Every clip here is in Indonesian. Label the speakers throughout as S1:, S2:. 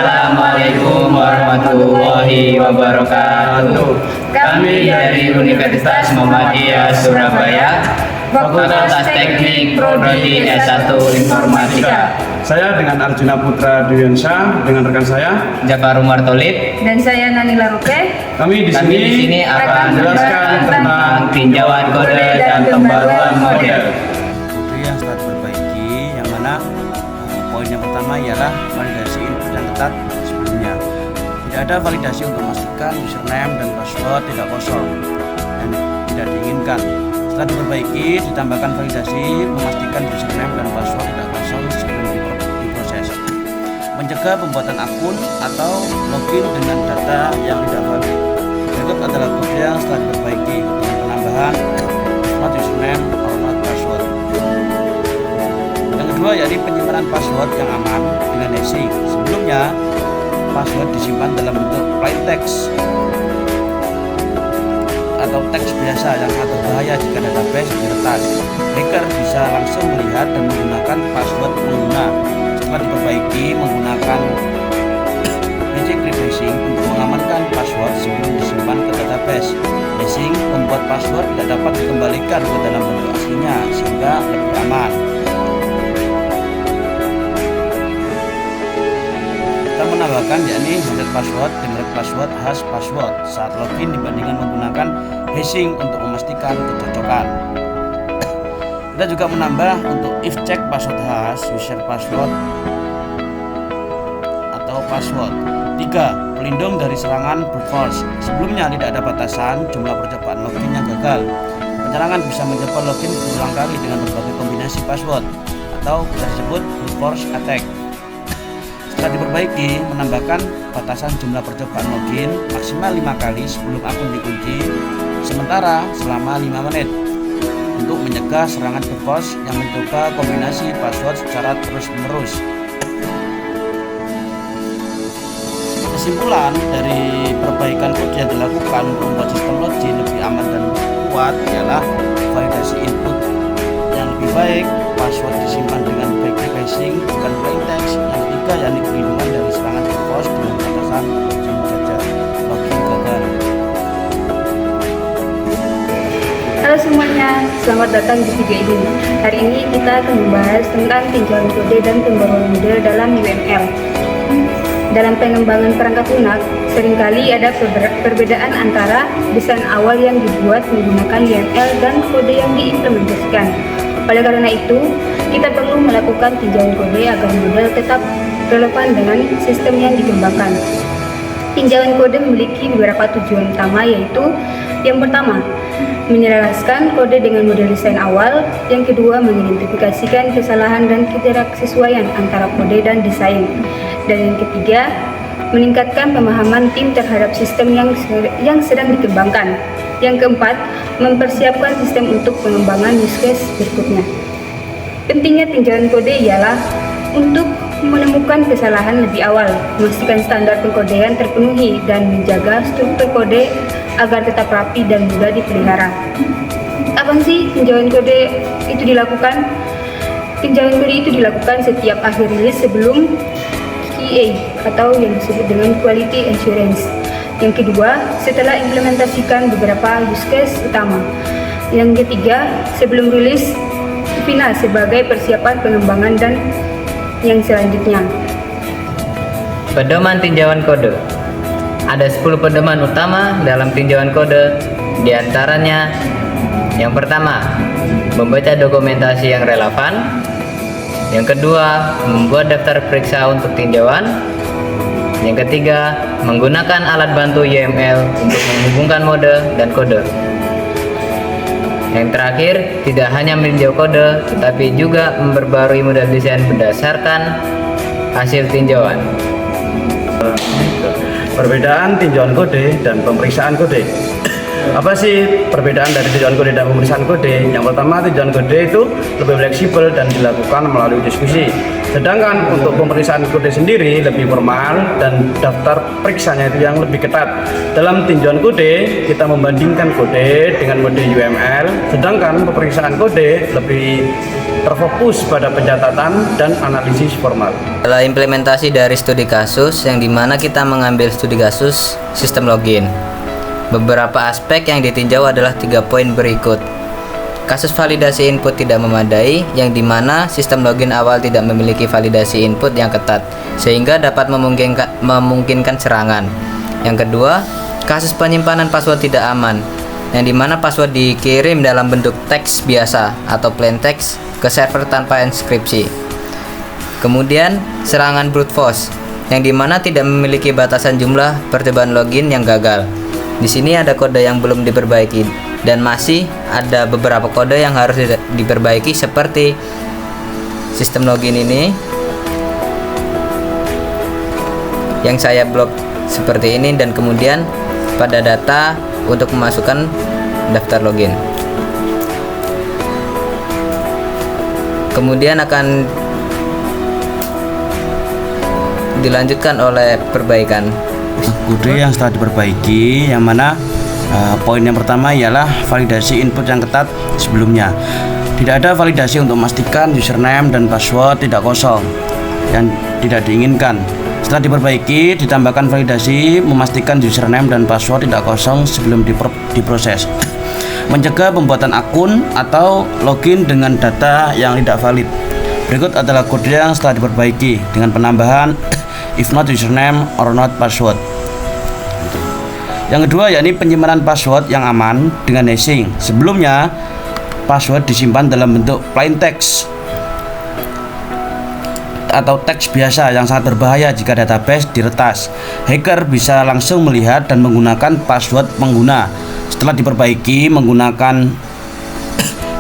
S1: Assalamualaikum warahmatullahi wabarakatuh. Kami dari Universitas Muhammadiyah Surabaya, Fakultas Teknik Prodi S1 Informatika.
S2: Saya dengan Arjuna Putra Dwiansyah dengan rekan saya
S1: Jafar Umar Tholib.
S3: Dan saya Nanila Roke.
S2: Kami di sini
S1: akan menjelaskan tentang tinjauan kode dan pembaruan model.
S4: Kode yang setelah diperbaiki, yang mana poin yang pertama ialah validasi input yang ketat sebelumnya. Tidak ada validasi untuk memastikan username dan password tidak kosong dan tidak diinginkan. Setelah diperbaiki, ditambahkan validasi memastikan username dan password tidak kosong sebelum diproses. Mencegah pembuatan akun atau login dengan data yang tidak valid. Berikut adalah kode yang setelah diperbaiki dengan penambahan format username, format password. Yang kedua yakni penyimpanan password yang aman dengan hashing. Sebelumnya password disimpan dalam bentuk plain text atau teks biasa yang sangat berbahaya jika database diretas. Hacker bisa langsung melihat dan menggunakan password pengguna. Setelah diperbaiki menggunakan magic refreshing untuk mengamankan password sebelum disimpan ke database. Hashing membuat password tidak dapat dikembalikan ke dalam bentuk aslinya sehingga lebih aman. Kita menambahkan yakni hidden password, generate password, hash password saat login dibandingkan menggunakan hashing untuk memastikan kecocokan. Kita juga menambah untuk if check password hash, user password atau password. 3. Pelindung dari serangan brute force. Sebelumnya tidak ada batasan jumlah percobaan login yang gagal. Penyerangan bisa mencoba login berulang kali dengan berbagai kombinasi password atau bisa disebut brute force attack. Setelah diperbaiki, menambahkan batasan jumlah percobaan login maksimal 5 kali sebelum akun dikunci, sementara selama 5 menit untuk mencegah serangan brute force yang mencoba kombinasi password secara terus-menerus. Kesimpulan dari perbaikan kode yang dilakukan untuk membuat sistem login lebih aman dan kuat ialah validasi input yang lebih baik, password disimpan dengan baik-baik hashing bukan plain text. Yang ketiga yakni perlindungan dari serangan brute force dengan batasan login saja. Login gagal.
S3: Halo semuanya, selamat datang di video ini. Hari ini kita akan membahas tentang tinjauan kode dan pembaruan model dalam UML. Dalam pengembangan perangkat lunak, seringkali ada perbedaan antara desain awal yang dibuat menggunakan UML dan kode yang diimplementasikan. Oleh karena itu, kita perlu melakukan tinjauan kode agar model tetap relevan dengan sistem yang dikembangkan. Tinjauan kode memiliki beberapa tujuan utama, yaitu yang pertama, menyelaraskan kode dengan model desain awal. Yang kedua, mengidentifikasikan kesalahan dan ketidaksesuaian antara kode dan desain. Dan yang ketiga, meningkatkan pemahaman tim terhadap sistem yang sedang dikembangkan. Yang keempat, mempersiapkan sistem untuk pengembangan use case berikutnya. Pentingnya tinjauan kode ialah untuk menemukan kesalahan lebih awal, memastikan standar pengkodean terpenuhi, dan menjaga struktur kode agar tetap rapi dan mudah dipelihara. Kapan sih tinjauan kode itu dilakukan? Tinjauan kode itu dilakukan setiap akhir rilis sebelum QA atau yang disebut dengan Quality Assurance. Yang kedua, setelah implementasikan beberapa use case utama. Yang ketiga, sebelum rilis final sebagai persiapan pengembangan dan yang selanjutnya.
S1: Pedoman tinjauan kode. Ada 10 pedoman utama dalam tinjauan kode. Di antaranya, yang pertama, membaca dokumentasi yang relevan. Yang kedua, membuat daftar periksa untuk tinjauan. Yang ketiga, menggunakan alat bantu YML untuk menghubungkan mode dan kode. Yang terakhir, tidak hanya meninjau kode, tetapi juga memperbarui model desain berdasarkan hasil tinjauan.
S2: perbedaan tinjauan kode dan pemeriksaan kode. Apa sih perbedaan dari tinjauan kode dan pemeriksaan kode? Yang pertama, tinjauan kode itu lebih fleksibel dan dilakukan melalui diskusi. Sedangkan untuk pemeriksaan kode sendiri lebih formal dan daftar periksanya itu yang lebih ketat. Dalam tinjauan kode, kita membandingkan kode dengan mode UML, sedangkan pemeriksaan kode lebih terfokus pada pencatatan dan analisis formal.
S1: Adalah implementasi dari studi kasus yang dimana kita mengambil studi kasus sistem login. Beberapa aspek yang ditinjau adalah 3 poin berikut. Kasus validasi input tidak memadai, yang dimana sistem login awal tidak memiliki validasi input yang ketat, sehingga dapat memungkinkan serangan. Yang kedua, kasus penyimpanan password tidak aman, yang dimana password dikirim dalam bentuk teks biasa atau plain text ke server tanpa inskripsi. Kemudian, serangan brute force, yang dimana tidak memiliki batasan jumlah percobaan login yang gagal. Di sini ada kode yang belum diperbaiki dan masih ada beberapa kode yang harus diperbaiki seperti sistem login ini yang saya blok seperti ini, dan kemudian pada data untuk memasukkan daftar login. Kemudian akan dilanjutkan oleh perbaikan
S4: kode yang setelah diperbaiki, yang mana poin yang pertama ialah validasi input yang ketat sebelumnya. Tidak ada validasi untuk memastikan username dan password tidak kosong yang tidak diinginkan. Setelah diperbaiki, ditambahkan validasi memastikan username dan password tidak kosong sebelum diproses. Mencegah pembuatan akun atau login dengan data yang tidak valid. Berikut adalah kode yang setelah diperbaiki dengan penambahan if not username or not password. Yang kedua yakni penyimpanan password yang aman dengan hashing. Sebelumnya password disimpan dalam bentuk plain text atau teks biasa yang sangat berbahaya jika database diretas. Hacker bisa langsung melihat dan menggunakan password pengguna. Setelah diperbaiki menggunakan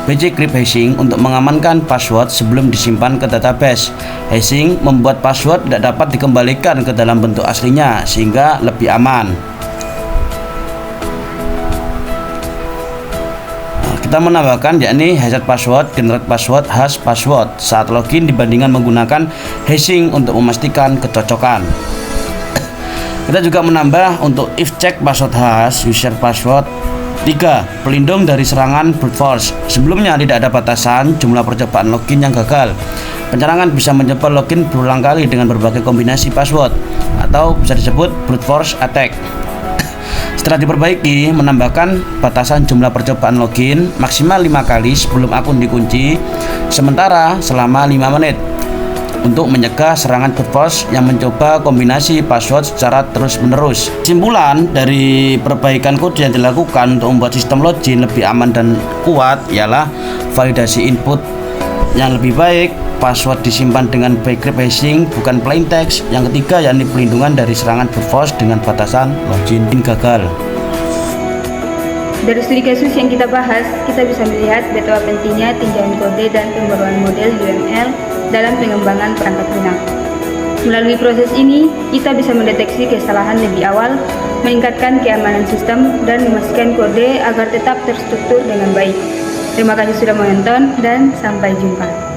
S4: BC Crypt hashing untuk mengamankan password sebelum disimpan ke database. Hashing membuat password tidak dapat dikembalikan ke dalam bentuk aslinya sehingga lebih aman. Kita menambahkan yakni hashed password, generate password, hash password saat login dibandingkan menggunakan hashing untuk memastikan kecocokan. Kita juga menambah untuk if check password hash user password 3. Pelindung dari serangan brute force. Sebelumnya tidak ada batasan jumlah percobaan login yang gagal. Penyerangan bisa mencoba login berulang kali dengan berbagai kombinasi password atau bisa disebut brute force attack. Setelah diperbaiki, menambahkan batasan jumlah percobaan login maksimal 5 kali sebelum akun dikunci, sementara selama 5 menit untuk mencegah serangan brute force yang mencoba kombinasi password secara terus-menerus. Kesimpulan dari perbaikan kode yang dilakukan untuk membuat sistem login lebih aman dan kuat ialah validasi input yang lebih baik, password disimpan dengan backup hashing bukan plain text. Yang ketiga yakni pelindungan dari serangan brute force dengan batasan login gagal.
S3: Dari studi kasus yang kita bahas, kita bisa melihat betapa pentingnya tinjauan kode dan pembaruan model UML dalam pengembangan perangkat lunak. Melalui proses ini, kita bisa mendeteksi kesalahan lebih awal, meningkatkan keamanan sistem, dan memastikan kode agar tetap terstruktur dengan baik. Terima kasih sudah menonton dan sampai jumpa.